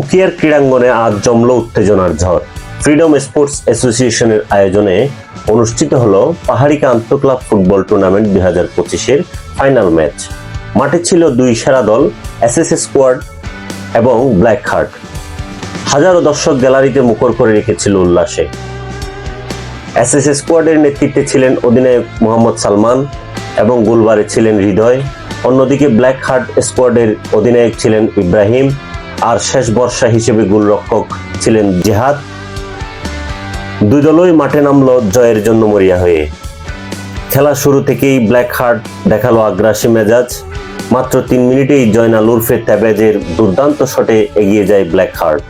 উখিয়ার ক্রীড়াঙ্গনে আজ জমল উত্তেজনার ঝড়। ফ্রিডম স্পোর্টস অ্যাসোসিয়েশনের আয়োজনে অনুষ্ঠিত হলো পাহাড়িকা আন্তঃক্লাব ফুটবল টুর্নামেন্ট 2025-এর ফাইনাল ম্যাচ। মাঠে ছিল দুই সেরা দল, এসএস স্কোয়াড এবং ব্ল্যাক হার্ট। হাজারো দর্শক গ্যালারিতে মুখর করে রেখেছিল উল্লাসে। এসএস স্কোয়াডের নেতৃত্বে ছিলেন অধিনায়ক মোহাম্মদ সালমান এবং গোলবারে ছিলেন হৃদয়। অন্যদিকে ব্ল্যাক হার্ট স্কোয়াডের অধিনায়ক ছিলেন ইব্রাহিম আর শেষ বর্ষা হিসেবে গোলরক্ষক ছিলেন জেহাদ। দুই দলই মাঠে নামলো জয়ের জন্য মরিয়া হয়ে। খেলা শুরু থেকেই ব্ল্যাক হার্ট দেখালো আগ্রাসী মেজাজ। মাত্র 3 মিনিটেই জয়নাল উরফে তেবেজের দুর্দান্ত শটে এগিয়ে যায় ব্ল্যাক হার্ট।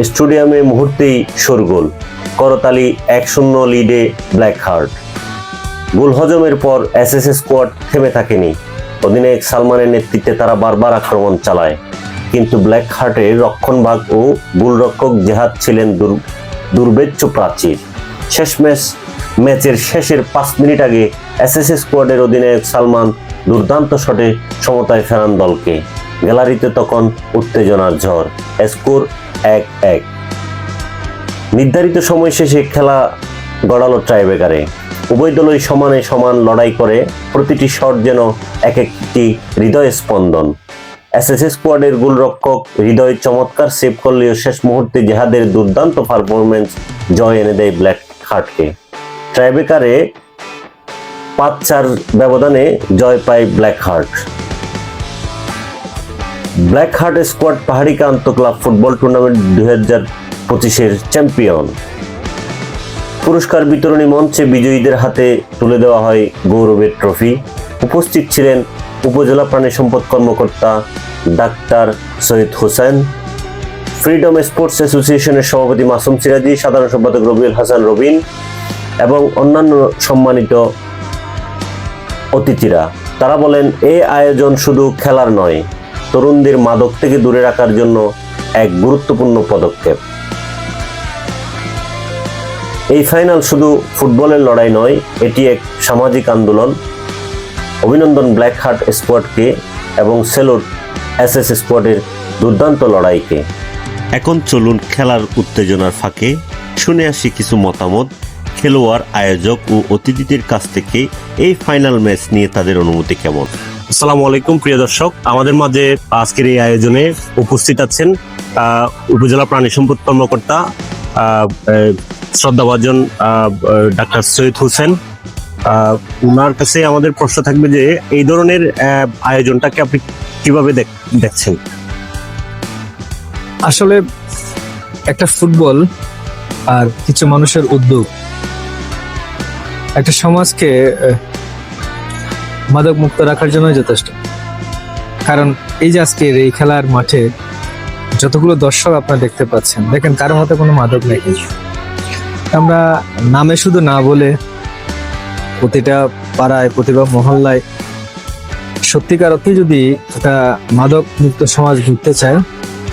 স্টেডিয়ামে মুহূর্তেই শোরগোল, করতালি, 1-0 লিডে ব্ল্যাক হার্ট। গোল হজমের পর এসএস স্কোয়াড থেমে থাকেনি। অধিনায়ক সালমানের নেতৃত্বে তারা বারবার আক্রমণ চালায়, কিন্তু ব্ল্যাক হার্টের রক্ষণভাগ ও গোলরক্ষক জেহাদ ছিলেন দুর্ভেদ্য প্রাচীর। ম্যাচের শেষের 5 মিনিট আগে এসএস স্কোয়াডের অধিনায়ক সালমান দুর্দান্ত শটে সমতায় ফেরান দলকে। গ্যালারিতে তখন উত্তেজনার ঝড়। স্কোর 1-1। নির্ধারিত সময় শেষে খেলা গড়ালো টাইব্রেকারে। উভয় দলই সমানে সমান লড়াই করে, প্রতিটি শট যেন এক একটি হৃদয় স্পন্দন। এসএস স্কোয়াডের গোলরক্ষক হৃদয় চমৎকার সেভ করলেও শেষ মুহূর্তে জেহাদের দুর্দান্ত পারফরমেন্স জয় এনে দেয় ব্ল্যাক হার্টকে। টাইব্রেকারে 5-4 ব্যবধানে জয় পায় Black Heart. Black Heart squad Paharika আন্তঃক্লাব ফুটবল টুর্নামেন্ট 2025-এর চ্যাম্পিয়ন। পুরস্কার বিতরণী মঞ্চে বিজয়ীদের হাতে তুলে দেওয়া হয় গৌরবের ট্রফি। উপস্থিত ছিলেন উপজেলা প্রাণী সম্পদ কর্মকর্তা doctor Syed Hossain, freedom sports অ্যাসোসিয়েশনের সভাপতি মাসুম সিরাজি, সাধারণ সম্পাদক রবিউল হাসান রবিন এবং অন্যান্য সম্মানিত অতিথিরা। তারা বলেন, এই আয়োজন শুধু খেলার নয়, তরুণদের মাদক থেকে দূরে রাখার জন্য এক গুরুত্বপূর্ণ পদক্ষেপ। এই ফাইনাল শুধু ফুটবলের লড়াই নয়, এটি এক সামাজিক আন্দোলন। অভিনন্দন ব্ল্যাক হার্ট স্কোয়াডকে এবং সেলুট এসএস স্কোয়াডের দুর্দান্ত লড়াইকে। এখন চলুন খেলার উত্তেজনার ফাঁকে শুনে আসি কিছু মতামত খেলোয়াড়, আয়োজক ও অতিথিদের কাছ থেকে এই ফাইনাল ম্যাচ নিয়ে তাদের অনুভূতি কেমন। আসসালামু আলাইকুম প্রিয় দর্শক, আমাদের মাঝে আজকের এই আয়োজনে উপস্থিত আছেন উপজেলা প্রাণী সম্পদ কর্মকর্তা শ্রদ্ধাভাজন ডাক্তার সৈয়দ হোসেন। ওনার কাছে আমাদের প্রশ্ন থাকবে যে এই ধরনের আয়োজনটাকে আপনি কিভাবে দেখছেন? আসলে একটা ফুটবল আর কিছু মানুষের উদ্যোগ একটা সমাজকে মাদক মুক্ত রাখার জন্য যথেষ্ট। কারণ এই যে আজকের এই খেলার মাঠে যতগুলো দর্শক আপনারা দেখতে পাচ্ছেন, দেখেন কারোর হাতে কোনো মাদক নেই। আমরা নামে শুধু না বলে প্রতিটা পাড়ায়, প্রতিটা মহল্লায় সত্যিকার অর্থে যদি একটা মাদক মুক্ত সমাজ ঘুরতে চায়,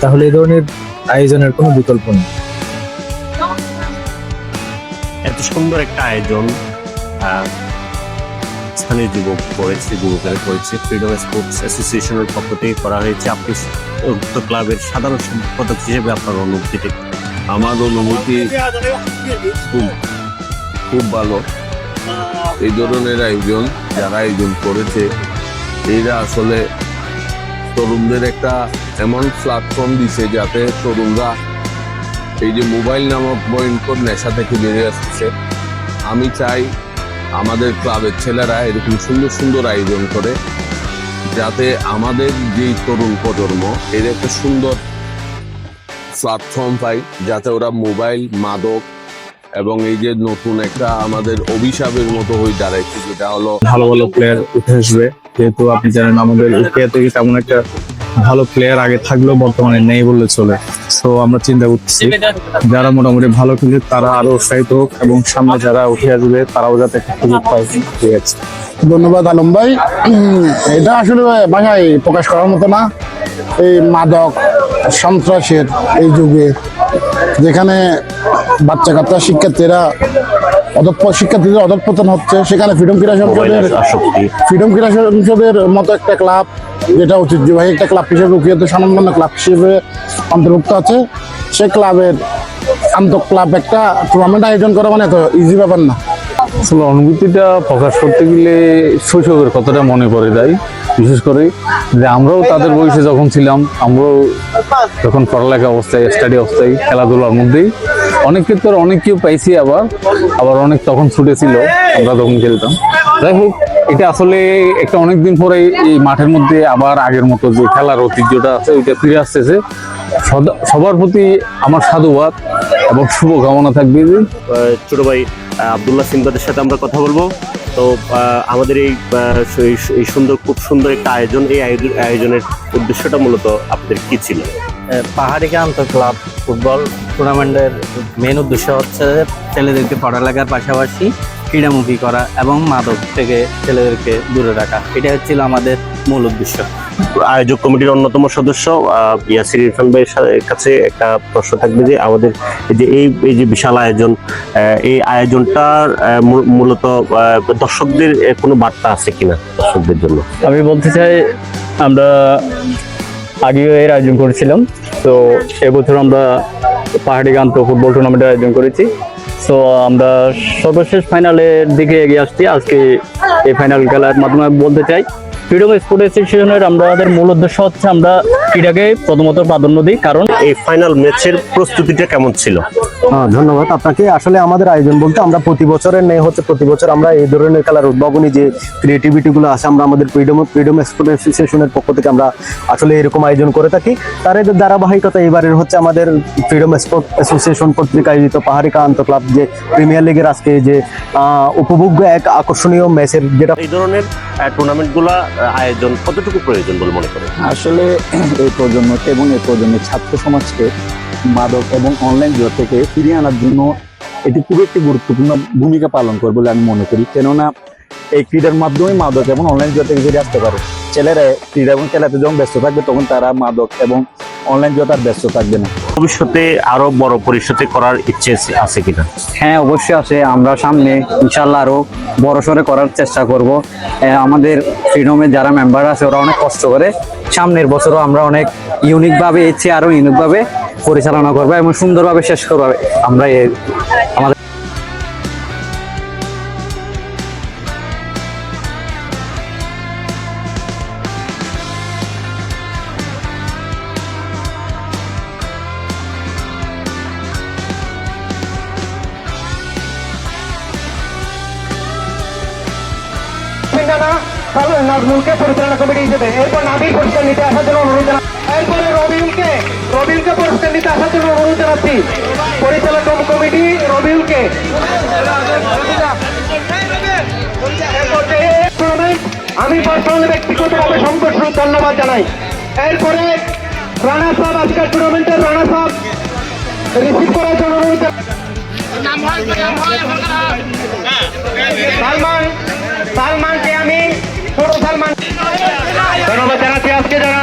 তাহলে এই ধরনের আয়োজনের কোনো বিকল্প নেই। এত সুন্দর একটা আয়োজন স্থানীয় যুবক করেছে, ফ্রিডম স্পোর্টস অ্যাসোসিয়েশনের পক্ষ থেকে করা হয়েছে। আপনি ক্লাবের সাধারণ সম্পাদক হিসেবে আপনার অনুভূতিটা? আমার অনুভূতি খুব ভালো। এই ধরনের আয়োজন যারা আয়োজন করেছে, এরা আসলে তরুণদের একটা এমন প্ল্যাটফর্ম দিছে যাতে তরুণরা এই যে মোবাইল নামক ভয়ঙ্কর নেশা থেকে বেরিয়ে আসছে। আমি চাই আমাদের ক্লাবের ছেলেরা এরকম সুন্দর সুন্দর আয়োজন করে, যাতে আমাদের যেই তরুণ প্রজন্ম এর একটা সুন্দর প্ল্যাটফর্ম পাই, যাতে ওরা মোবাইল, মাদক এবং এই যে নতুন একটা আমাদের অভিশাপের মতো হয়ে দাঁড়াইছে, যেটা হলো ভালো ভালো প্লেয়ার উঠে আসবে। যেহেতু আপনি জানেন আমাদের ইন্ডিয়া থেকে তেমন একটা ভালো প্লেয়ার আগে থাকলেও বর্তমানে নেই বললে চলে। তো আমরা চিন্তা করছি যারা মোটামুটি ভালো খেলে তারা আরো উৎসাহিত হোক এবং সামনে যারা উঠে আসবে তারাও যাতে একটা সুযোগ পায়। ঠিক আছে, ধন্যবাদ আলম ভাই। এটা আসলে ভাষায় প্রকাশ করার মতো না। এই মাদক সন্ত্রাসের এই যুগে, যেখানে বাচ্চা কাচ্চা শিক্ষার্থীরা অধঃপতন হচ্ছে, সেখানে ফ্রিডম ক্রীড়া সংসদের মতো একটা ক্লাব যেটা ঐতিহ্যবাহী একটা ক্লাব হিসেবে রুকিয়াতে স্বনামধন্য ক্লাব হিসেবে অন্তর্ভুক্ত আছে, সে ক্লাবের আন্তঃ ক্লাব একটা টুর্নামেন্ট আয়োজন করা মানে তো ইজি ব্যাপার না। আসলে অনুভূতিটা প্রকাশ করতে গেলে শৈশবের কথাটা মনে পড়ে যায়, বিশেষ করে যে আমরাও তাদের বয়সে যখন ছিলাম, আমরাও যখন পড়ালেখা অবস্থায়, স্টাডি অবস্থায়, খেলাধুলার মধ্যেই অনেক ক্ষেত্রে অনেক কেউ পাইছি, আবার অনেক তখন ছুটে ছিল, আমরা তখন খেলতাম। যাই হোক, এটা আসলে একটা অনেকদিন পরে এই মাঠের মধ্যে আবার আগের মতো যে খেলার ঐতিহ্যটা আছে ওইটা ফিরে আসতেছে। সবার প্রতি আমার সাধুবাদ এবং শুভকামনা থাকবে। ছোট ভাই আব্দুল্লাহ সিনবাদের সাথে আমরা কথা বলবো। তো আমাদের এই সুন্দর, খুব সুন্দর একটা আয়োজন, এই আয়োজনের উদ্দেশ্যটা মূলত আপনাদের কি ছিল? পাহাড়িকা আন্তঃ ক্লাব ফুটবল টুর্নামেন্টের মেন উদ্দেশ্য হচ্ছে ছেলেদেরকে পড়ালেখার পাশাপাশি ক্রীড়ামুখী করা এবং মাদক থেকে ছেলেদেরকে দূরে রাখা, এটা হচ্ছিল আমাদের মূল উদ্দেশ্য। আয়োজক কমিটির অন্যতম সদস্য ইয়াসির ইরফান ভাইয়ের কাছে একটা প্রশ্ন থাকবে যে আমাদের এই যে বিশাল আয়োজন, এই আয়োজনটার মূলত দর্শকদের কোনো বার্তা আছে কিনা দর্শকদের জন্য? আমি বলতে চাই, আমরা আগেও এর আয়োজন করেছিলাম, তো এবছর আমরা পাহাড়ি আন্তঃ ফুটবল টুর্নামেন্টের আয়োজন করেছি। তো আমরা সর্বশেষ ফাইনালের দিকে এগিয়ে আসছি। আজকে এই ফাইনাল খেলার মাধ্যমে বলতে চাই, ফ্রিডম স্পোর্টস অ্যাসোসিয়েশনের আমাদের মূল উদ্দেশ্য হচ্ছে আমরা ক্রীড়াকে প্রথমত প্রাধান্য দিই। কারণ এই ফাইনাল ম্যাচের প্রস্তুতিটা কেমন ছিল? ধন্যবাদ আপনাকে। আসলে আমাদের আয়োজন বলতে আমরা প্রতি বছরের নেই হচ্ছে প্রতি বছর আমরা এই ধরনের খেলার উদ্ভাবনী যে ক্রিয়েটিভিটি গুলো আছে, আমরা আমাদের ফ্রিডম স্পোর্টস অ্যাসোসিয়েশনের পক্ষ থেকে আমরা আসলে এরকম আয়োজন করে থাকি। তার এদের ধারাবাহিকতা এবারের হচ্ছে আমাদের ফ্রিডম স্পোর্টস অ্যাসোসিয়েশন কর্তৃক আয়োজিত পাহাড়িকা আন্তঃ ক্লাব যে প্রিমিয়ার লিগের আজকে যে উপভোগ্য এক আকর্ষণীয় ম্যাচের যেটা এই ধরনের টুর্নামেন্টগুলো আয়োজন কতটুকু প্রয়োজন বলে মনে করেন? আসলে এই প্রজন্মকে এবং এই প্রজন্মের ছাত্র সমাজকে মাদক এবং অনলাইন জুয়া থেকে ফিরিয়ে আনার জন্য এটি খুব একটি গুরুত্বপূর্ণ ভূমিকা পালন করে বলে আমি মনে করি। কেননা এই ক্রীড়ার মাধ্যমে মাদক এবং অনলাইন জুয়া থেকে ফিরে আসতে পারে। ছেলেরা ক্রীড়া এবং খেলাতে যখন ব্যস্ত থাকবে তখন তারা মাদক এবং অনলাইন জুয়া তার ব্যস্ত থাকবে না। ভবিষ্যতে আরো বড় পরিসরে করার ইচ্ছে আছে কিনা? হ্যাঁ, অবশ্যই আছে। আমরা সামনে ইনশাল্লাহ আরো বড়সড় করার চেষ্টা করব। আমাদের ফ্রিডমের যারা মেম্বার আছে ওরা অনেক কষ্ট করে, সামনের বছরও আমরা অনেক ইউনিক ভাবে এর চেয়ে আরো ইউনিক ভাবে পরিচালনা করবো এবং সুন্দরভাবে শেষ করবো। আমরা আমাদের নাজমুলকে পরিচালনা কমিটি হিসেবে, এরপর নাবির পুরস্কার নিতে আসার জন্য অনুরোধ জানাচ্ছি। এরপরে রবিউলকে পুরস্কার নিতে আসার জন্য অনুরোধ জানাচ্ছি। পরিচালক কমিটি রবিউলকে। আমি পার্সোনালি ব্যক্তিগতভাবে সংকট ধন্যবাদ জানাই। এরপরে রানা সাহেব, আজকের টুর্নামেন্টের রানা সাহেব রিসিভ করার জন্য অনুরোধ সালমানকে আমি ছোট সালমান ধন্যবাদ জানাচ্ছি। আজকে যারা